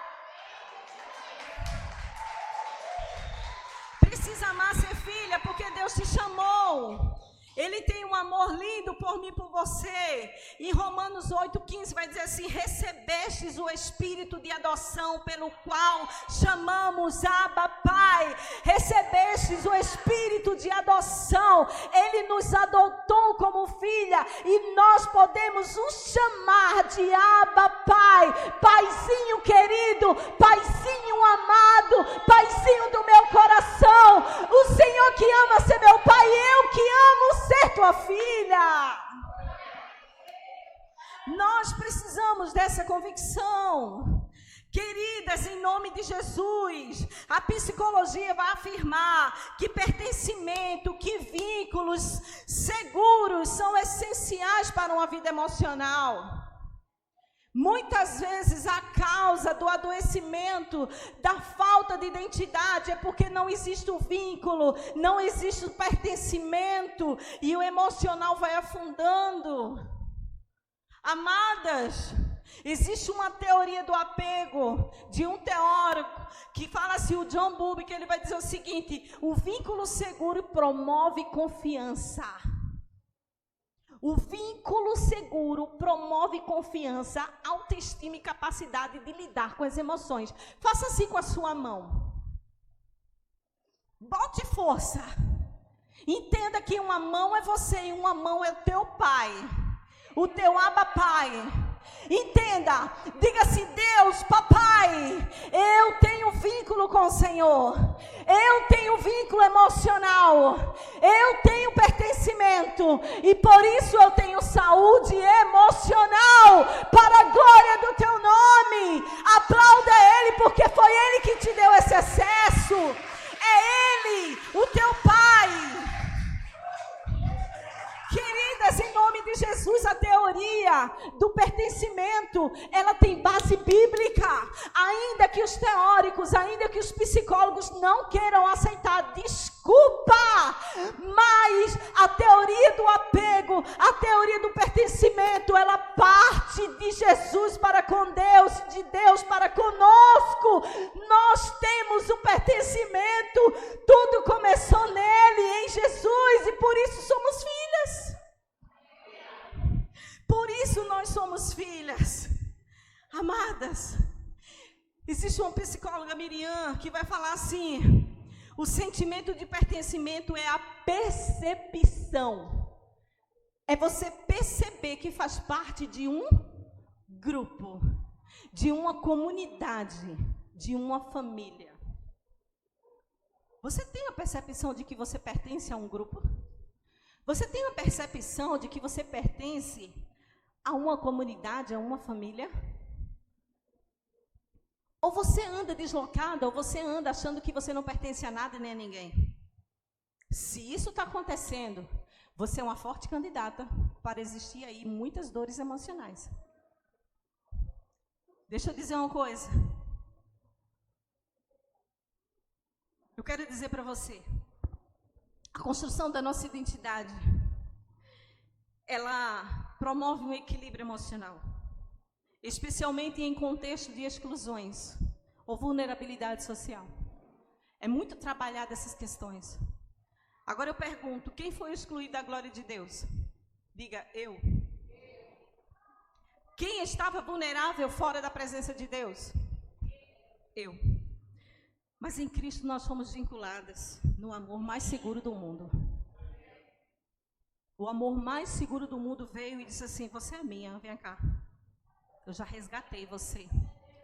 Precisa amar ser filha, porque Deus te chamou. Ele tem um amor lindo por mim e por você. Em Romanos 8,15 vai dizer assim: recebestes o Espírito de adoção, pelo qual chamamos Abba Pai. Recebestes o Espírito de adoção. Ele nos adotou como filha, e nós podemos o chamar de Abba Pai. Paizinho querido, paizinho amado, paizinho do meu coração. O Senhor que ama ser meu pai, eu que amo ser tua filha. Nós precisamos dessa convicção. Queridas, em nome de Jesus, a psicologia vai afirmar que pertencimento, que vínculos seguros são essenciais para uma vida emocional. Muitas vezes a causa do adoecimento, da falta de identidade, é porque não existe o vínculo, não existe o pertencimento, e o emocional vai afundando. Amadas, existe uma teoria do apego, de um teórico, que fala assim, o John Bowlby, que ele vai dizer o seguinte: o vínculo seguro promove confiança. O vínculo seguro promove confiança, autoestima e capacidade de lidar com as emoções. Faça assim com a sua mão. Bote força. Entenda que uma mão é você e uma mão é o teu pai. O teu Abba Pai. Entenda, diga assim: Deus, papai, eu tenho vínculo com o Senhor, eu tenho vínculo emocional, eu tenho pertencimento, e por isso eu tenho saúde emocional, para a glória do teu nome. Aplauda Ele, porque foi Ele que te deu esse acesso, é Ele, o teu Pai. Queridas, em nome de Jesus, a teoria do pertencimento, ela tem base bíblica. Ainda que os teóricos, ainda que os psicólogos não queiram aceitar, desculpa, mas a teoria do apego, a teoria do pertencimento, ela parte de Jesus para com Deus, de Deus para conosco. Nós temos o pertencimento, tudo começou nele, em Jesus, e por isso somos filhas. Por isso nós somos filhas. Amadas, existe uma psicóloga, Miriam, que vai falar assim: o sentimento de pertencimento é a percepção. É você perceber que faz parte de um grupo, de uma comunidade, de uma família. Você tem a percepção de que você pertence a um grupo? Você tem a percepção de que você pertence a uma comunidade, a uma família? Ou você anda deslocado, ou você anda achando que você não pertence a nada nem a ninguém? Se isso está acontecendo, você é uma forte candidata para existir aí muitas dores emocionais. Deixa eu dizer uma coisa. Eu quero dizer para você, a construção da nossa identidade, ela promove um equilíbrio emocional, especialmente em contexto de exclusões ou vulnerabilidade social. É muito trabalhada essas questões. Agora eu pergunto, quem foi excluído da glória de Deus? Diga, eu. Quem estava vulnerável fora da presença de Deus? Eu. Mas em Cristo nós fomos vinculadas no amor mais seguro do mundo. O amor mais seguro do mundo veio e disse assim: você é minha, vem cá. Eu já resgatei você.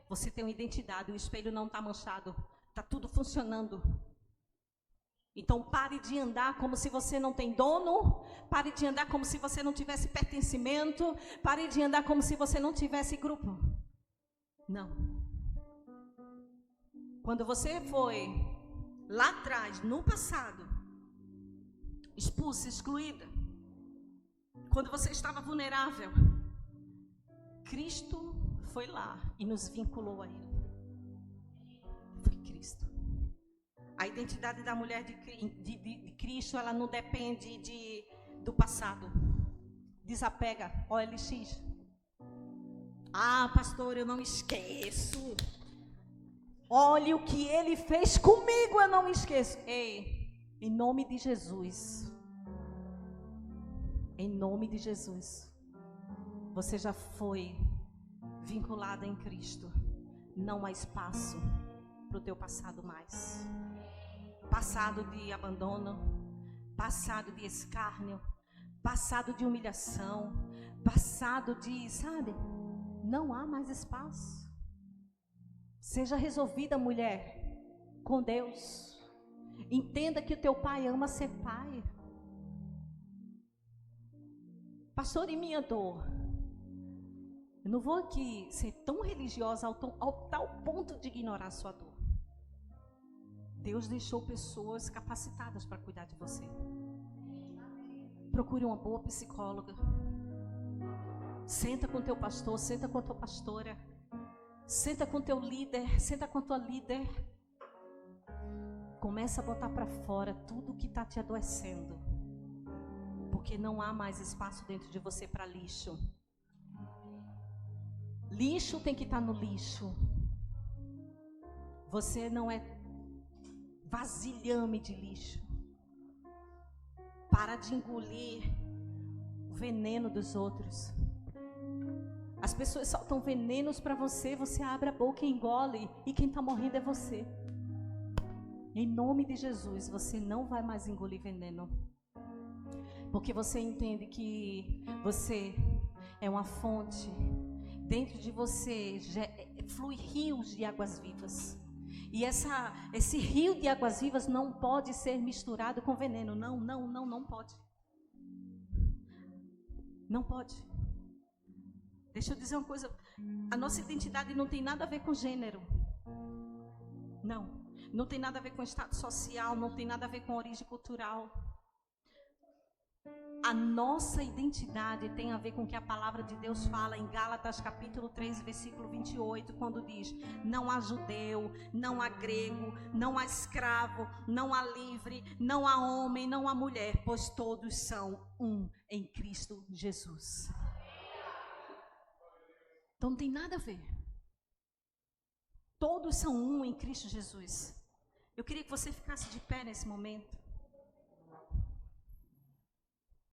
Você tem uma identidade, o espelho não está manchado. Está tudo funcionando. Então pare de andar como se você não tem dono. Pare de andar como se você não tivesse pertencimento. Pare de andar como se você não tivesse grupo. Não. Quando você foi lá atrás, no passado, expulsa, excluída, quando você estava vulnerável, Cristo foi lá e nos vinculou a Ele. Foi Cristo. A identidade da mulher de Cristo, ela não depende do passado. Desapega, OLX. Ah, pastor, eu não esqueço. Olha o que Ele fez comigo, eu não esqueço. Ei, em nome de Jesus, Em nome de Jesus. Você já foi vinculada em Cristo. Não há espaço para o teu passado mais. Passado de abandono, passado de escárnio, passado de humilhação, passado de, sabe? Não há mais espaço. Seja resolvida, mulher, com Deus. Entenda que o teu pai ama ser pai. Pastor, e minha dor? Eu não vou aqui ser tão religiosa ao tal ponto de ignorar a sua dor. Deus deixou pessoas capacitadas para cuidar de você. Procure uma boa psicóloga. Senta com teu pastor, senta com a tua pastora. Senta com teu líder, senta com tua líder. Começa a botar para fora tudo que está te adoecendo. Porque não há mais espaço dentro de você para lixo. Lixo tem que estar no lixo. Você não é vasilhame de lixo. Para de engolir o veneno dos outros. As pessoas soltam venenos para você, você abre a boca e engole, e quem está morrendo é você. Em nome de Jesus, você não vai mais engolir veneno. Porque você entende que você é uma fonte. Dentro de você flui rios de águas vivas. E esse rio de águas vivas não pode ser misturado com veneno. Não pode. Não pode. Deixa eu dizer uma coisa. A nossa identidade não tem nada a ver com gênero. Não tem nada a ver com status social. Não tem nada a ver com origem cultural. A nossa identidade tem a ver com o que a palavra de Deus fala em Gálatas capítulo 3, versículo 28, quando diz: não há judeu, não há grego, não há escravo, não há livre, não há homem, não há mulher, pois todos são um em Cristo Jesus. Então não tem nada a ver. Todos são um em Cristo Jesus. Eu queria que você ficasse de pé nesse momento.